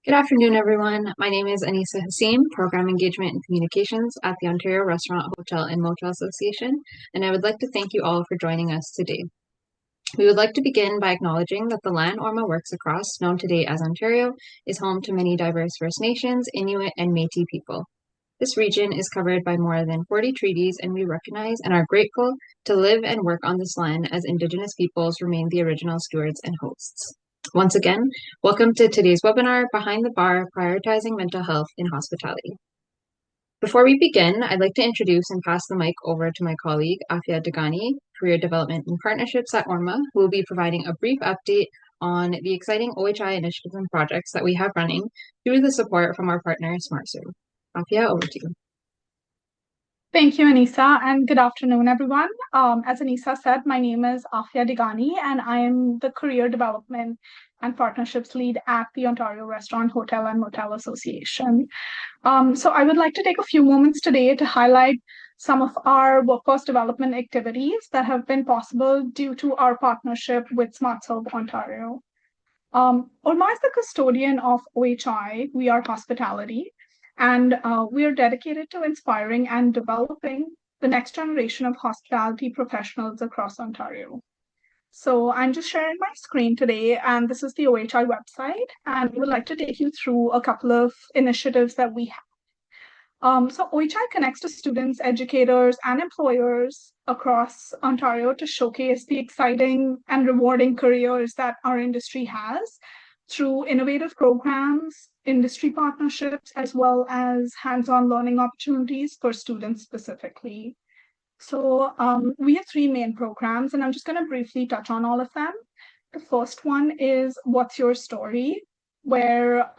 Good afternoon, everyone. My name is Anisa Hassim, Program Engagement and Communications at the Ontario Restaurant, Hotel and Motel Association, and I would like to thank you all for joining us today. We would like to begin by acknowledging that the land ORHMA works across, known today as Ontario, is home to many diverse First Nations, Inuit, and Métis people. This region is covered by more than 40 treaties, and we recognize and are grateful to live and work on this land as Indigenous peoples remain the original stewards and hosts. Once again, welcome to today's webinar, Behind the Bar, Prioritizing Mental Health in Hospitality. Before we begin, I'd like to introduce and pass the mic over to my colleague, Afia Dagani, Career Development and Partnerships at ORHMA, who will be providing a brief update on the exciting OHI initiatives and projects that we have running through the support from our partner, SmartServe. Afia, over to you. Thank you, Anisa, and good afternoon, everyone. As Anisa said, my name is Afia Digani, and I am the Career Development and Partnerships Lead at the Ontario Restaurant, Hotel and Motel Association. So I would like to take a few moments today to highlight some of our workforce development activities that have been possible due to our partnership with SmartServe Ontario. ORHMA is the custodian of OHI, We Are Hospitality, and we are dedicated to inspiring and developing the next generation of hospitality professionals across Ontario. So I'm just sharing my screen today, and this is the OHI website, and we would like to take you through a couple of initiatives that we have. So OHI connects to students, educators, and employers across Ontario to showcase the exciting and rewarding careers that our industry has through innovative programs, industry partnerships, as well as hands-on learning opportunities for students specifically. So we have three main programs, and I'm just going to briefly touch on all of them. The first one is What's Your Story, where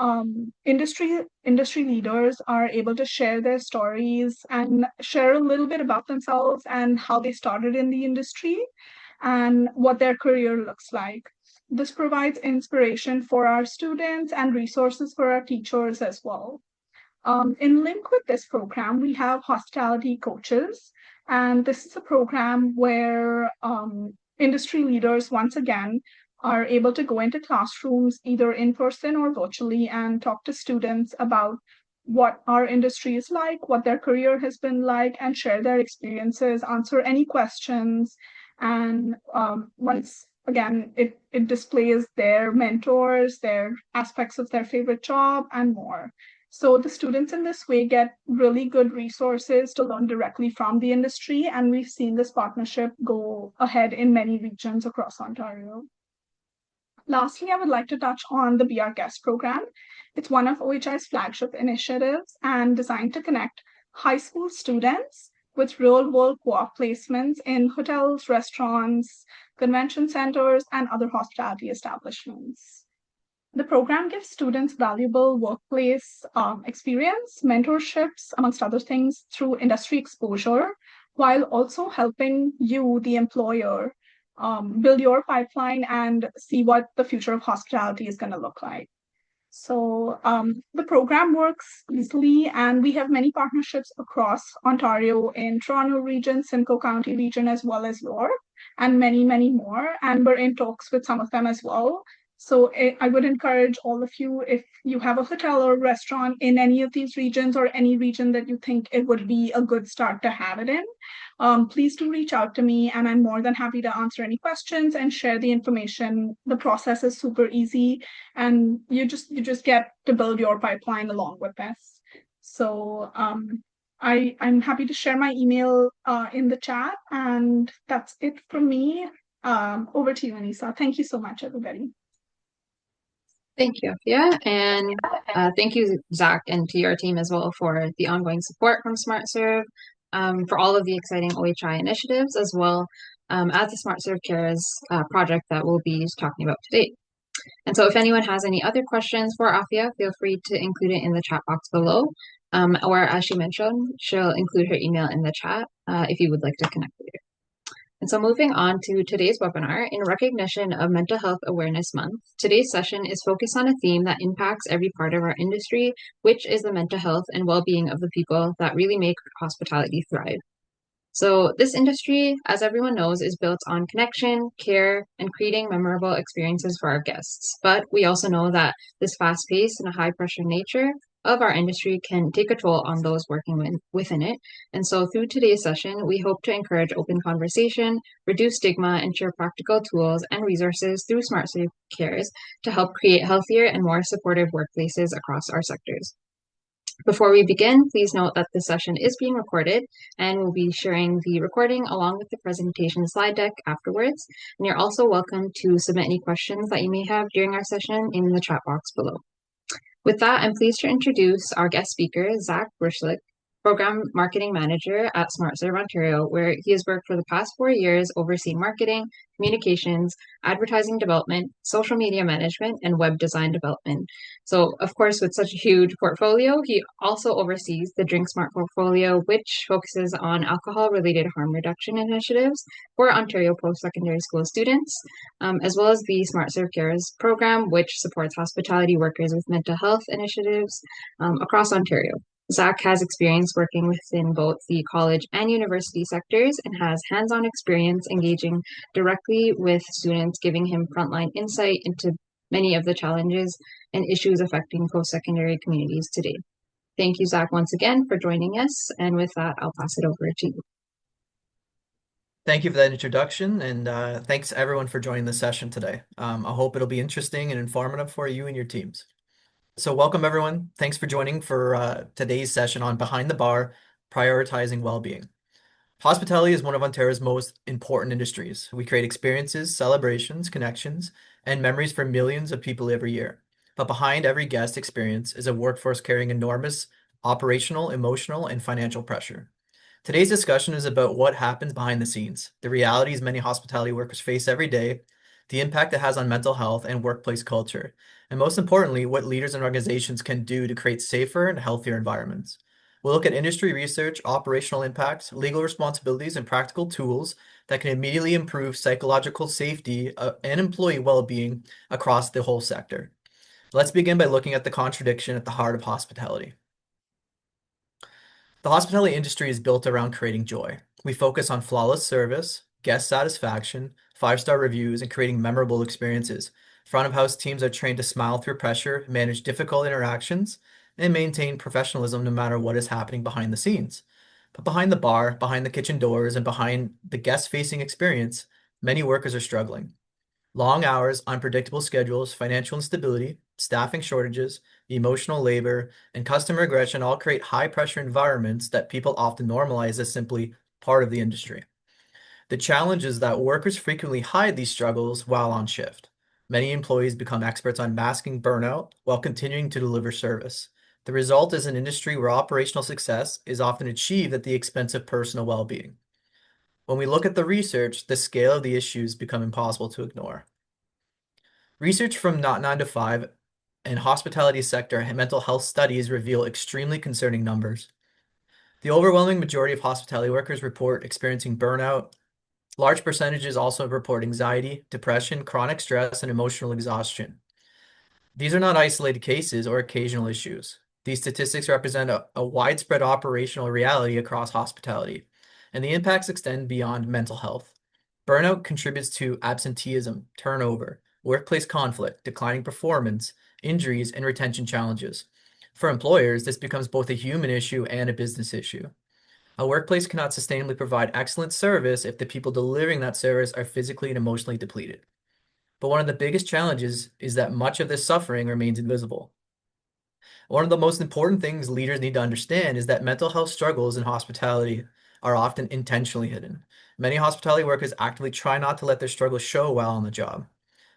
industry leaders are able to share their stories and share a little bit about themselves and how they started in the industry and what their career looks like. This provides inspiration for our students and resources for our teachers as well. In link with this program, we have Hospitality Coaches, and this is a program where industry leaders, once again, are able to go into classrooms either in person or virtually and talk to students about what our industry is like, what their career has been like, and share their experiences, answer any questions. And once again, it displays their mentors, their aspects of their favorite job, and more. So the students in this way get really good resources to learn directly from the industry, and we've seen this partnership go ahead in many regions across Ontario. Lastly, I would like to touch on the Be Our Guest program. It's one of OHI's flagship initiatives and designed to connect high school students with real-world co-op placements in hotels, restaurants, convention centers, and other hospitality establishments. The program gives students valuable workplace experience, mentorships, amongst other things, through industry exposure, while also helping you, the employer, build your pipeline and see what the future of hospitality is going to look like. So the program works easily, and we have many partnerships across Ontario in Toronto region, Simcoe County region, as well as York, and many, many more. And we're in talks with some of them as well. So I would encourage all of you, if you have a hotel or restaurant in any of these regions or any region that you think it would be a good start to have it in, please do reach out to me, and I'm more than happy to answer any questions and share the information. The process is super easy, and you just get to build your pipeline along with this. So I'm happy to share my email in the chat, and that's it from me. Over to you, Anisa. Thank you so much, everybody. Thank you, Afia, and thank you, Zach, and to your team as well for the ongoing support from SmartServe, for all of the exciting OHI initiatives, as well as the SmartServe Cares project that we'll be talking about today. And so if anyone has any other questions for Afia, feel free to include it in the chat box below, or as she mentioned, she'll include her email in the chat if you would like to connect with her. And so moving on to today's webinar, in recognition of Mental Health Awareness Month, today's session is focused on a theme that impacts every part of our industry, which is the mental health and well-being of the people that really make hospitality thrive. So, this industry, as everyone knows, is built on connection, care, and creating memorable experiences for our guests. But we also know that this fast paced and high pressure nature of our industry can take a toll on those working within it. And so, through today's session, we hope to encourage open conversation, reduce stigma, and share practical tools and resources through Smart Safe Cares to help create healthier and more supportive workplaces across our sectors. Before we begin, please note that this session is being recorded and we'll be sharing the recording along with the presentation slide deck afterwards. And you're also welcome to submit any questions that you may have during our session in the chat box below. With that, I'm pleased to introduce our guest speaker, Zach Brushlick, Program Marketing Manager at SmartServe Ontario, where he has worked for the past 4 years overseeing marketing, communications, advertising development, social media management, and web design development. So, of course, with such a huge portfolio, he also oversees the Drink Smart portfolio, which focuses on alcohol-related harm reduction initiatives for Ontario post-secondary school students, as well as the Smart Serve Cares program, which supports hospitality workers with mental health initiatives across Ontario. Zach has experience working within both the college and university sectors and has hands-on experience engaging directly with students, giving him frontline insight into many of the challenges and issues affecting post-secondary communities today. Thank you, Zach, once again for joining us. And with that, I'll pass it over to you. Thank you for that introduction, and thanks everyone for joining the session today. I hope it'll be interesting and informative for you and your teams. So welcome everyone. Thanks for joining for today's session on Behind the Bar, Prioritizing Wellbeing. Hospitality is one of Ontario's most important industries. We create experiences, celebrations, connections, and memories for millions of people every year. But behind every guest experience is a workforce carrying enormous operational, emotional, and financial pressure. Today's discussion is about what happens behind the scenes, the realities many hospitality workers face every day, the impact it has on mental health and workplace culture, and most importantly, what leaders and organizations can do to create safer and healthier environments. We'll look at industry research, operational impacts, legal responsibilities, and practical tools that can immediately improve psychological safety and employee well-being across the whole sector. Let's begin by looking at the contradiction at the heart of hospitality. The hospitality industry is built around creating joy. We focus on flawless service, guest satisfaction, 5-star reviews, and creating memorable experiences. Front of house teams are trained to smile through pressure, manage difficult interactions, and maintain professionalism no matter what is happening behind the scenes. But behind the bar, behind the kitchen doors, and behind the guest-facing experience, many workers are struggling. Long hours, unpredictable schedules, financial instability, staffing shortages, emotional labor, and customer aggression all create high-pressure environments that people often normalize as simply part of the industry. The challenge is that workers frequently hide these struggles while on shift. Many employees become experts on masking burnout while continuing to deliver service. The result is an industry where operational success is often achieved at the expense of personal well-being. When we look at the research, the scale of the issues become impossible to ignore. Research from Not 9 to 5 and hospitality sector mental health studies reveal extremely concerning numbers. The overwhelming majority of hospitality workers report experiencing burnout. Large percentages also report anxiety, depression, chronic stress, and emotional exhaustion. These are not isolated cases or occasional issues. These statistics represent a widespread operational reality across hospitality, and the impacts extend beyond mental health. Burnout contributes to absenteeism, turnover, workplace conflict, declining performance, injuries, and retention challenges. For employers, this becomes both a human issue and a business issue. A workplace cannot sustainably provide excellent service if the people delivering that service are physically and emotionally depleted. But one of the biggest challenges is that much of this suffering remains invisible. One of the most important things leaders need to understand is that mental health struggles in hospitality are often intentionally hidden. Many hospitality workers actively try not to let their struggles show while on the job.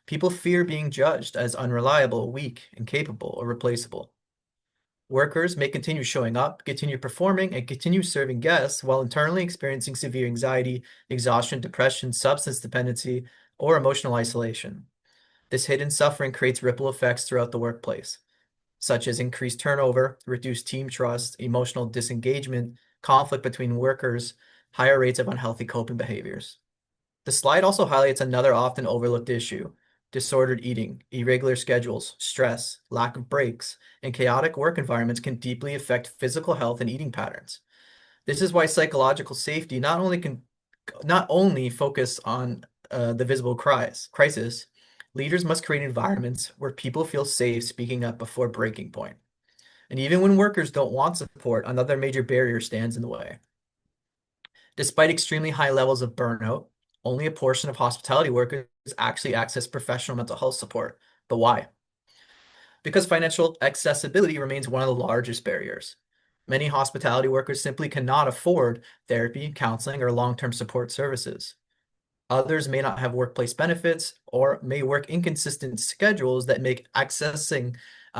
People fear being judged as unreliable, weak, incapable, or replaceable. Workers may continue showing up, continue performing, and continue serving guests while internally experiencing severe anxiety, exhaustion, depression, substance dependency, or emotional isolation. This hidden suffering creates ripple effects throughout the workplace, such as increased turnover, reduced team trust, emotional disengagement, conflict between workers, higher rates of unhealthy coping behaviors. The slide also highlights another often overlooked issue: disordered eating, irregular schedules, stress, lack of breaks, and chaotic work environments can deeply affect physical health and eating patterns. This is why psychological safety not only focus on the visible crisis, leaders must create environments where people feel safe speaking up before breaking point. And even when workers don't want support, another major barrier stands in the way. Despite extremely high levels of burnout, only a portion of hospitality workers actually access professional mental health support. But why? Because financial accessibility remains one of the largest barriers. Many hospitality workers simply cannot afford therapy, counseling, or long-term support services. Others may not have workplace benefits or may work inconsistent schedules that make accessing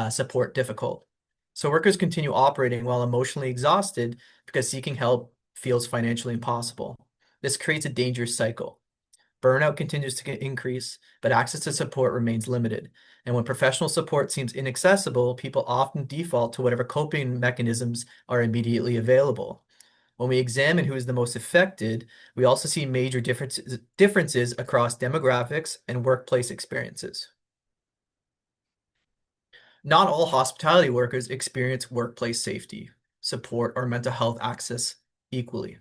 support difficult. So workers continue operating while emotionally exhausted because seeking help feels financially impossible. This creates a dangerous cycle. Burnout continues to increase, but access to support remains limited. And when professional support seems inaccessible, people often default to whatever coping mechanisms are immediately available. When we examine who is the most affected, we also see major differences across demographics and workplace experiences. Not all hospitality workers experience workplace safety, support, or mental health access equally.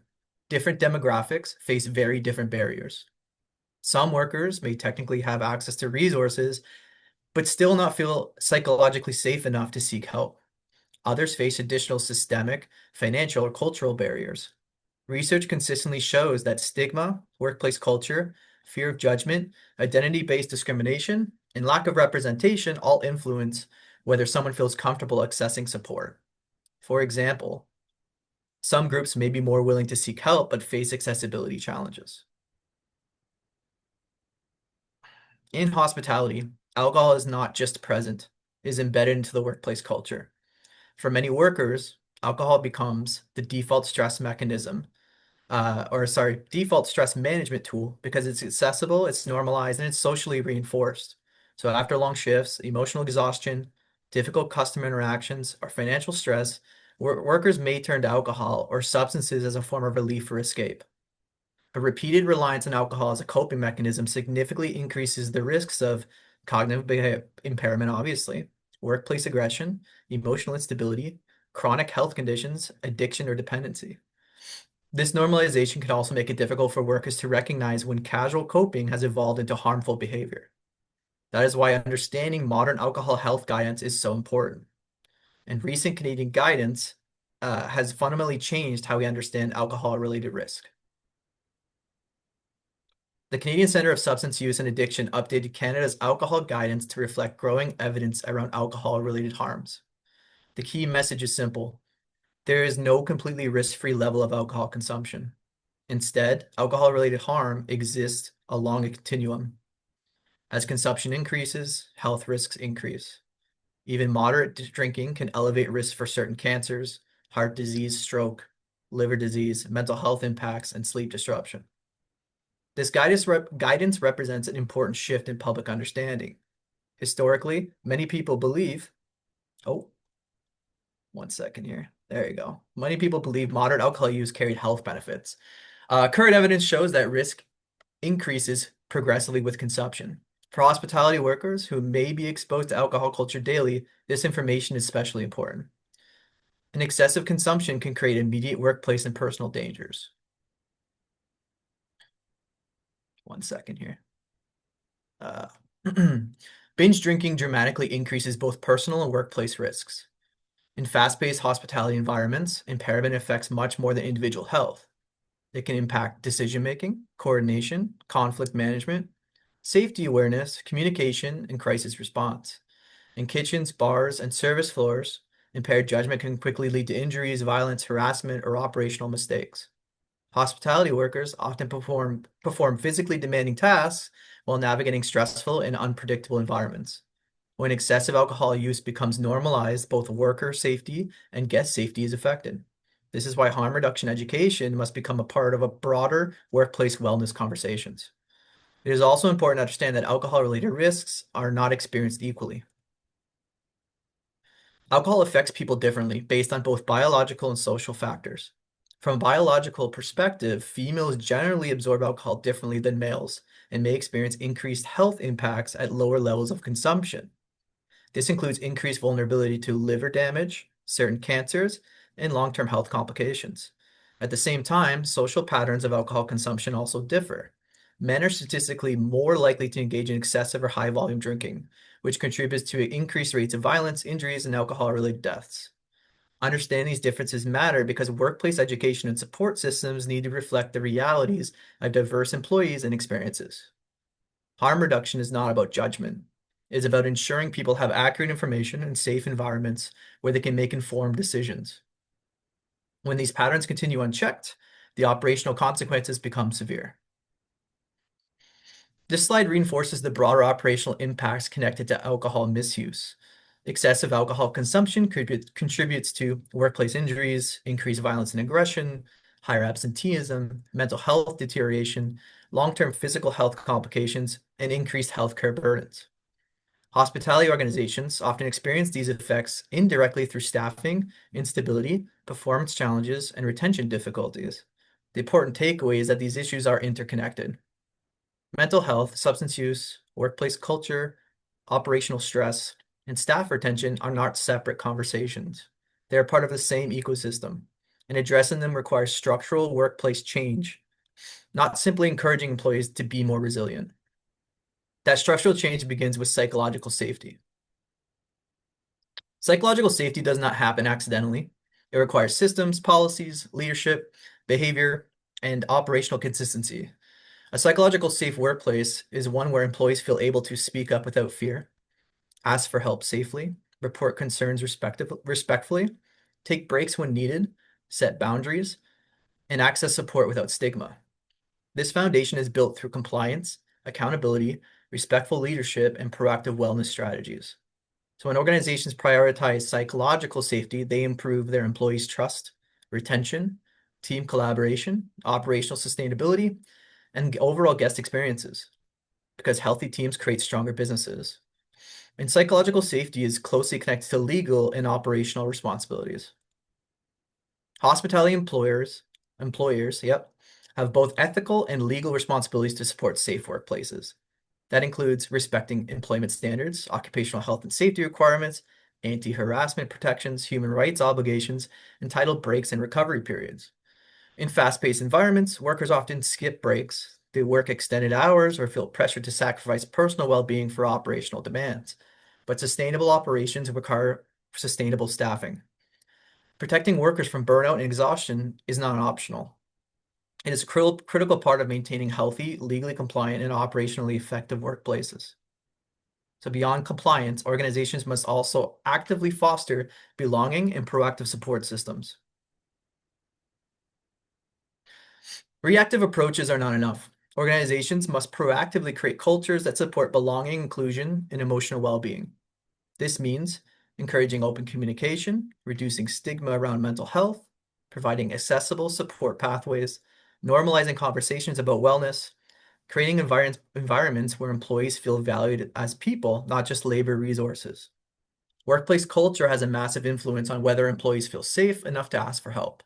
Different demographics face very different barriers. Some workers may technically have access to resources, but still not feel psychologically safe enough to seek help. Others face additional systemic, financial, or cultural barriers. Research consistently shows that stigma, workplace culture, fear of judgment, identity-based discrimination, and lack of representation all influence whether someone feels comfortable accessing support. For example, some groups may be more willing to seek help but face accessibility challenges. In hospitality, alcohol is not just present, it is embedded into the workplace culture. For many workers, alcohol becomes the default stress mechanism, default stress management tool because it's accessible, it's normalized, and it's socially reinforced. So after long shifts, emotional exhaustion, difficult customer interactions, or financial stress, workers may turn to alcohol or substances as a form of relief or escape. A repeated reliance on alcohol as a coping mechanism significantly increases the risks of cognitive impairment, obviously, workplace aggression, emotional instability, chronic health conditions, addiction, or dependency. This normalization can also make it difficult for workers to recognize when casual coping has evolved into harmful behavior. That is why understanding modern alcohol health guidance is so important. And recent Canadian guidance has fundamentally changed how we understand alcohol-related risk. The Canadian Centre of Substance Use and Addiction updated Canada's alcohol guidance to reflect growing evidence around alcohol-related harms. The key message is simple. There is no completely risk-free level of alcohol consumption. Instead, alcohol-related harm exists along a continuum. As consumption increases, health risks increase. Even moderate drinking can elevate risks for certain cancers, heart disease, stroke, liver disease, mental health impacts, and sleep disruption. This guidance represents an important shift in public understanding. Historically, many people believe, oh, one second here. There you go. Many people believe moderate alcohol use carried health benefits. Current evidence shows that risk increases progressively with consumption. For hospitality workers who may be exposed to alcohol culture daily, this information is especially important. An excessive consumption can create immediate workplace and personal dangers. One second here. Binge drinking dramatically increases both personal and workplace risks. In fast-paced hospitality environments, impairment affects much more than individual health. It can impact decision-making, coordination, conflict management, safety awareness, communication, and crisis response. In kitchens, bars, and service floors, impaired judgment can quickly lead to injuries, violence, harassment, or operational mistakes. Hospitality workers often perform physically demanding tasks while navigating stressful and unpredictable environments. When excessive alcohol use becomes normalized, both worker safety and guest safety is affected. This is why harm reduction education must become a part of a broader workplace wellness conversations. It is also important to understand that alcohol-related risks are not experienced equally. Alcohol affects people differently based on both biological and social factors. From a biological perspective, females generally absorb alcohol differently than males and may experience increased health impacts at lower levels of consumption. This includes increased vulnerability to liver damage, certain cancers, and long-term health complications. At the same time, social patterns of alcohol consumption also differ. Men are statistically more likely to engage in excessive or high volume drinking, which contributes to increased rates of violence, injuries, and alcohol-related deaths. Understanding these differences matter because workplace education and support systems need to reflect the realities of diverse employees and experiences. Harm reduction is not about judgment. It is about ensuring people have accurate information and safe environments where they can make informed decisions. When these patterns continue unchecked, the operational consequences become severe. This slide reinforces the broader operational impacts connected to alcohol misuse. Excessive alcohol consumption contributes to workplace injuries, increased violence and aggression, higher absenteeism, mental health deterioration, long-term physical health complications, and increased healthcare burdens. Hospitality organizations often experience these effects indirectly through staffing, instability, performance challenges, and retention difficulties. The important takeaway is that these issues are interconnected. Mental health, substance use, workplace culture, operational stress, and staff retention are not separate conversations. They are part of the same ecosystem, and addressing them requires structural workplace change, not simply encouraging employees to be more resilient. That structural change begins with psychological safety. Psychological safety does not happen accidentally. It requires systems, policies, leadership, behavior, and operational consistency. A psychological safe workplace is one where employees feel able to speak up without fear, ask for help safely, report concerns respectfully, take breaks when needed, set boundaries, and access support without stigma. This foundation is built through compliance, accountability, respectful leadership, and proactive wellness strategies. So when organizations prioritize psychological safety, they improve their employees' trust, retention, team collaboration, operational sustainability, and overall guest experiences, because healthy teams create stronger businesses. And psychological safety is closely connected to legal and operational responsibilities. Hospitality employers, have both ethical and legal responsibilities to support safe workplaces. That includes respecting employment standards, occupational health and safety requirements, anti-harassment protections, human rights obligations, entitled breaks and recovery periods. In fast-paced environments, workers often skip breaks, they work extended hours, or feel pressured to sacrifice personal well-being for operational demands. But sustainable operations require sustainable staffing. Protecting workers from burnout and exhaustion is not optional. It is a critical part of maintaining healthy, legally compliant, and operationally effective workplaces. So beyond compliance, organizations must also actively foster belonging and proactive support systems. Reactive approaches are not enough. Organizations must proactively create cultures that support belonging, inclusion, and emotional well-being. This means encouraging open communication, reducing stigma around mental health, providing accessible support pathways, normalizing conversations about wellness, creating environments where employees feel valued as people, not just labor resources. Workplace culture has a massive influence on whether employees feel safe enough to ask for help.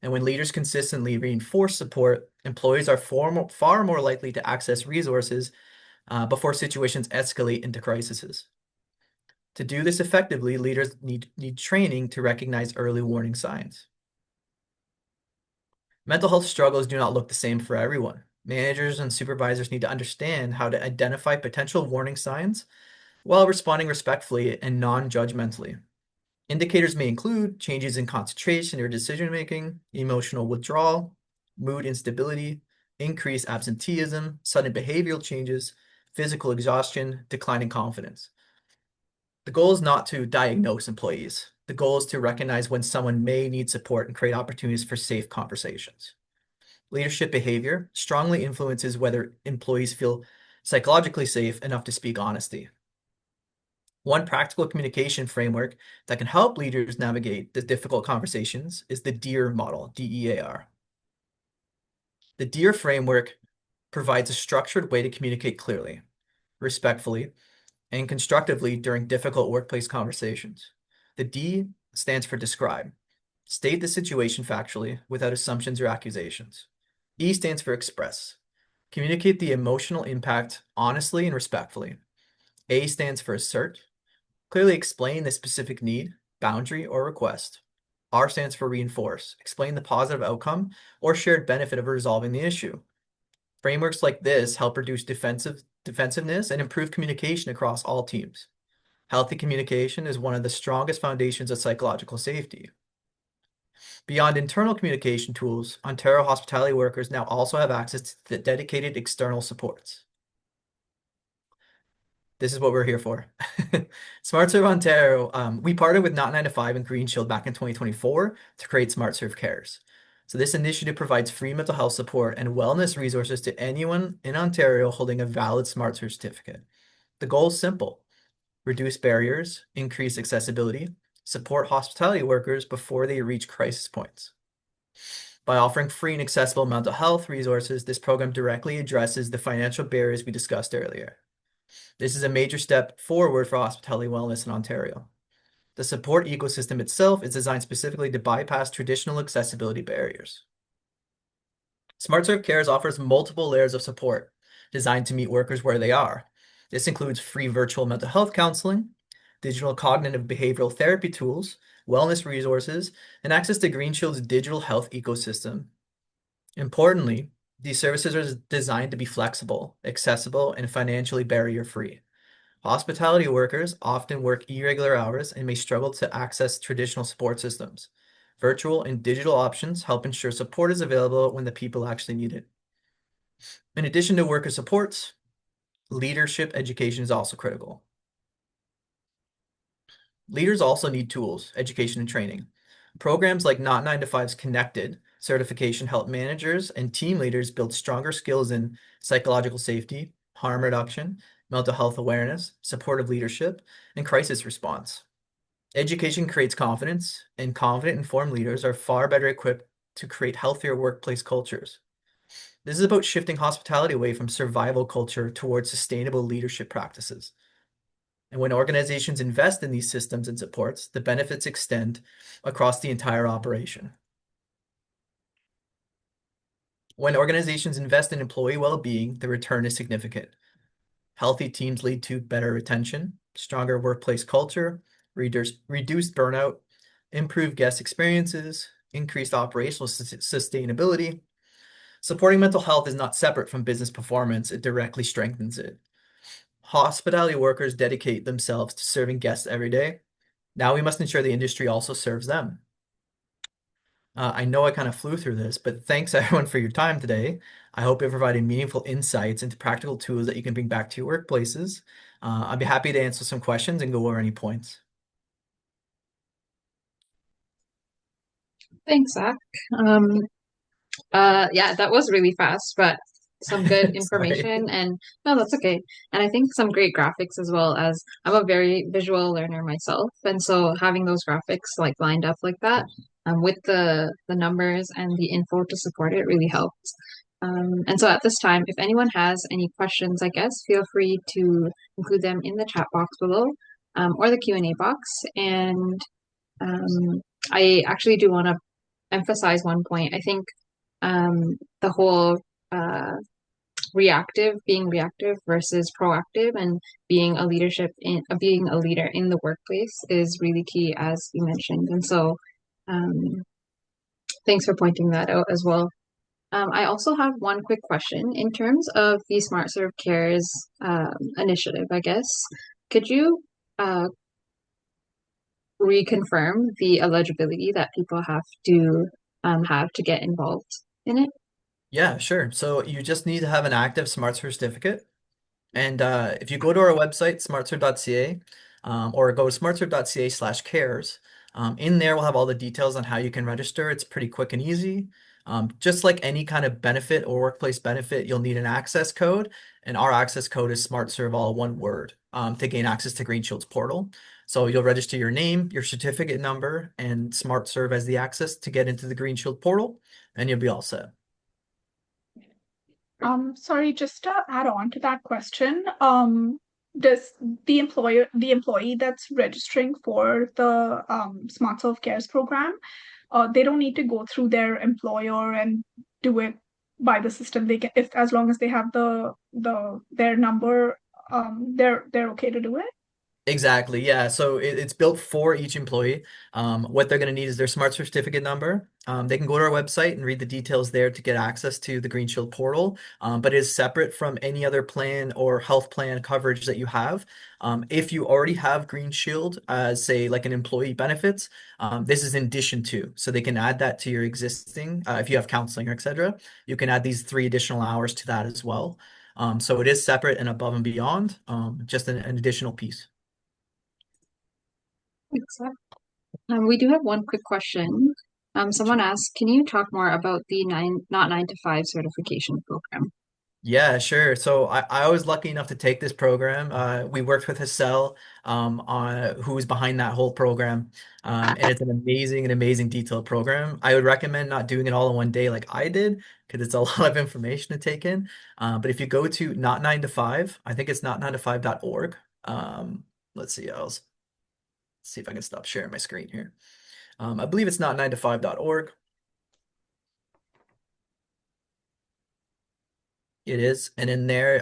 And when leaders consistently reinforce support, employees are far more likely to access resources before situations escalate into crises. To do this effectively, leaders need training to recognize early warning signs. Mental health struggles do not look the same for everyone. Managers and supervisors need to understand how to identify potential warning signs while responding respectfully and non-judgmentally. Indicators may include changes in concentration or decision-making, emotional withdrawal, mood instability, increased absenteeism, sudden behavioral changes, physical exhaustion, declining confidence. The goal is not to diagnose employees. The goal is to recognize when someone may need support and create opportunities for safe conversations. Leadership behavior strongly influences whether employees feel psychologically safe enough to speak honestly. One practical communication framework that can help leaders navigate the difficult conversations is the DEAR model, D-E-A-R. The DEAR framework provides a structured way to communicate clearly, respectfully, and constructively during difficult workplace conversations. The D stands for describe. State the situation factually without assumptions or accusations. E stands for express. Communicate the emotional impact honestly and respectfully. A stands for assert. Clearly explain the specific need, boundary, or request. R stands for reinforce, explain the positive outcome or shared benefit of resolving the issue. Frameworks like this help reduce defensiveness and improve communication across all teams. Healthy communication is one of the strongest foundations of psychological safety. Beyond internal communication tools, Ontario hospitality workers now also have access to the dedicated external supports. This is what we're here for. SmartServe Ontario, we partnered with Not 9 to 5 and Green Shield back in 2024 to create SmartServe Cares. So this initiative provides free mental health support and wellness resources to anyone in Ontario holding a valid SmartServe certificate. The goal is simple: reduce barriers, increase accessibility, support hospitality workers before they reach crisis points. By offering free and accessible mental health resources, this program directly addresses the financial barriers we discussed earlier. This is a major step forward for hospitality wellness in Ontario. The support ecosystem itself is designed specifically to bypass traditional accessibility barriers. SmartServe Cares offers multiple layers of support designed to meet workers where they are. This includes free virtual mental health counseling, digital cognitive behavioral therapy tools, wellness resources, and access to Green Shield's digital health ecosystem. Importantly, these services are designed to be flexible, accessible, and financially barrier-free. Hospitality workers often work irregular hours and may struggle to access traditional support systems. Virtual and digital options help ensure support is available when the people actually need it. In addition to worker supports, leadership education is also critical. Leaders also need tools, education, and training. Programs like Not 9 to 5's Connected certification help managers and team leaders build stronger skills in psychological safety, harm reduction, mental health awareness, supportive leadership, and crisis response. Education creates confidence, and confident, informed leaders are far better equipped to create healthier workplace cultures. This is about shifting hospitality away from survival culture towards sustainable leadership practices. And when organizations invest in these systems and supports, the benefits extend across the entire operation. When organizations invest in employee well-being, the return is significant. Healthy teams lead to better retention, stronger workplace culture, reduced burnout, improved guest experiences, increased operational sustainability. Supporting mental health is not separate from business performance, it directly strengthens it. Hospitality workers dedicate themselves to serving guests every day. Now we must ensure the industry also serves them. I know I kind of flew through this, but thanks everyone for your time today. I hope it provided meaningful insights into practical tools that you can bring back to your workplaces. I'd be happy to answer some questions and go over any points. Thanks, Zach. Yeah, that was really fast, but some good information. And no, that's okay. And I think some great graphics, as well, as I'm a very visual learner myself. And so having those graphics like lined up like that, with the numbers and the info to support it really helped. And so at this time, if anyone has any questions, I guess, feel free to include them in the chat box below, or the Q&A box. And I actually do want to emphasize one point. I think the whole being reactive versus proactive, and being a being a leader in the workplace is really key, as you mentioned. And so, thanks for pointing that out as well. I also have one quick question in terms of the SmartServe Cares initiative. I guess, could you reconfirm the eligibility that people have to get involved in it? Yeah, sure. So you just need to have an active SmartServe certificate. And if you go to our website, smartserve.ca, or go to smartserve.ca/cares, in there we'll have all the details on how you can register. It's pretty quick and easy. Just like any kind of benefit or workplace benefit, you'll need an access code, and our access code is SmartServe, all one word, to gain access to Green Shield's portal. So you'll register your name, your certificate number, and SmartServe as the access to get into the Green Shield portal, and you'll be all set. Sorry, just to add on to that question, does the employee that's registering for the SmartServe Cares program, they don't need to go through their employer and do it by the system. They can, if as long as they have their number, they're okay to do it. Exactly. Yeah. So it's built for each employee. What they're going to need is their smart certificate number. They can go to our website and read the details there to get access to the Green Shield portal. But it is separate from any other plan or health plan coverage that you have. If you already have Green Shield as, say, like an employee benefits, this is in addition to. So they can add that to your existing, if you have counseling or etc. You can add these 3 additional hours to that as well. So it is separate and above and beyond, just an additional piece. Exactly. We do have one quick question. Someone asked, can you talk more about the not 9 to 5 certification program? Yeah, sure. So I was lucky enough to take this program. We worked with Hassel on who was behind that whole program. And it's an amazing detailed program. I would recommend not doing it all in one day like I did, because it's a lot of information to take in. But if you go to not 9 to 5, I think it's not9to5.org. Let's see, see if I can stop sharing my screen here. I believe it's not9to5.org. It is. And in there,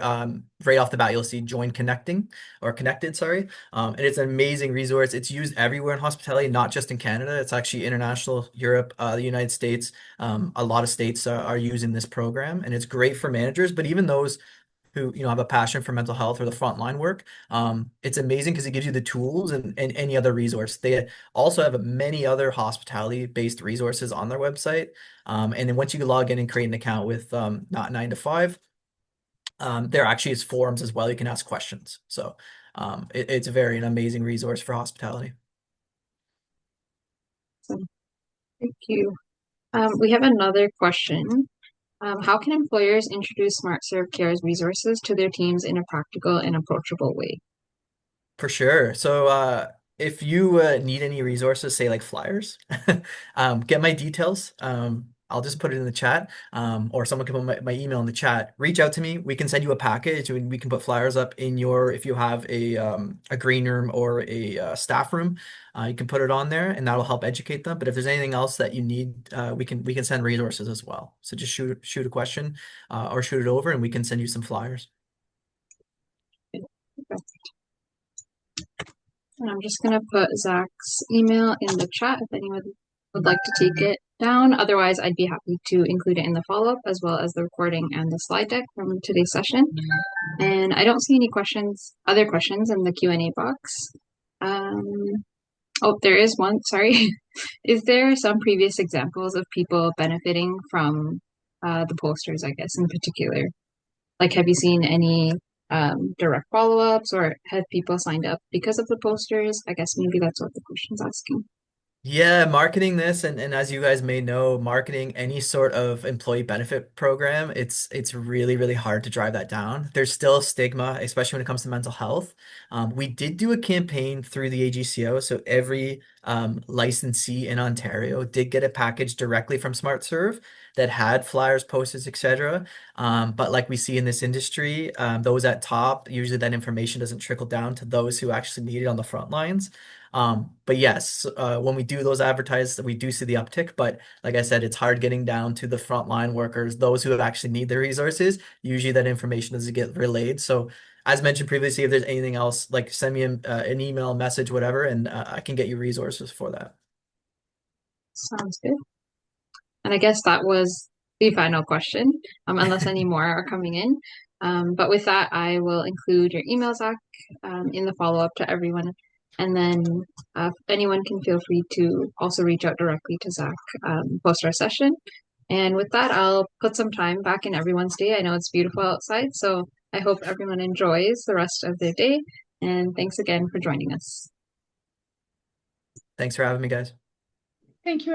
right off the bat, you'll see join connecting or connected, sorry. And it's an amazing resource. It's used everywhere in hospitality, not just in Canada. It's actually international, Europe, the United States. A lot of states are using this program, and it's great for managers, but even those who, have a passion for mental health or the frontline work. It's amazing because it gives you the tools and any other resource. They also have many other hospitality-based resources on their website. And then once you log in and create an account with not 9 to 5, there actually is forums as well. You can ask questions. So it's an amazing resource for hospitality. So, thank you. We have another question. How can employers introduce SmartServe Care's resources to their teams in a practical and approachable way? For sure. So if you need any resources, say like flyers, get my details. I'll just put it in the chat, or someone can put my email in the chat. Reach out to me. We can send you a package, and we can put flyers up in if you have a green room or a staff room, you can put it on there, and that'll help educate them. But if there's anything else that you need, we can send resources as well. So just shoot a question, or shoot it over, and we can send you some flyers. And I'm just going to put Zach's email in the chat if anyone would like to take it down. Otherwise, I'd be happy to include it in the follow-up as well as the recording and the slide deck from today's session. And I don't see any other questions in the Q&A box. Oh, there is one, sorry. Is there some previous examples of people benefiting from the posters, I guess, in particular? Like, have you seen any direct follow-ups, or have people signed up because of the posters? I guess maybe that's what the question's asking. Yeah, marketing this, and as you guys may know, marketing any sort of employee benefit program, it's really, really hard to drive that down. There's still stigma, especially when it comes to mental health. We did do a campaign through the AGCO, so every licensee in Ontario did get a package directly from SmartServe that had flyers, posters, etc. But like we see in this industry, those at top, usually that information doesn't trickle down to those who actually need it on the front lines. But yes, when we do those advertises, we do see the uptick. But like I said, it's hard getting down to the frontline workers, those who actually need the resources. Usually that information doesn't get relayed. So as mentioned previously, if there's anything else, like send me an email, message, whatever, and I can get you resources for that. Sounds good. And I guess that was the final question, unless any more are coming in. But with that, I will include your email, Zach, in the follow-up to everyone. And then anyone can feel free to also reach out directly to Zach post our session. And with that, I'll put some time back in everyone's day. I know it's beautiful outside, so I hope everyone enjoys the rest of their day. And thanks again for joining us. Thanks for having me, guys. Thank you.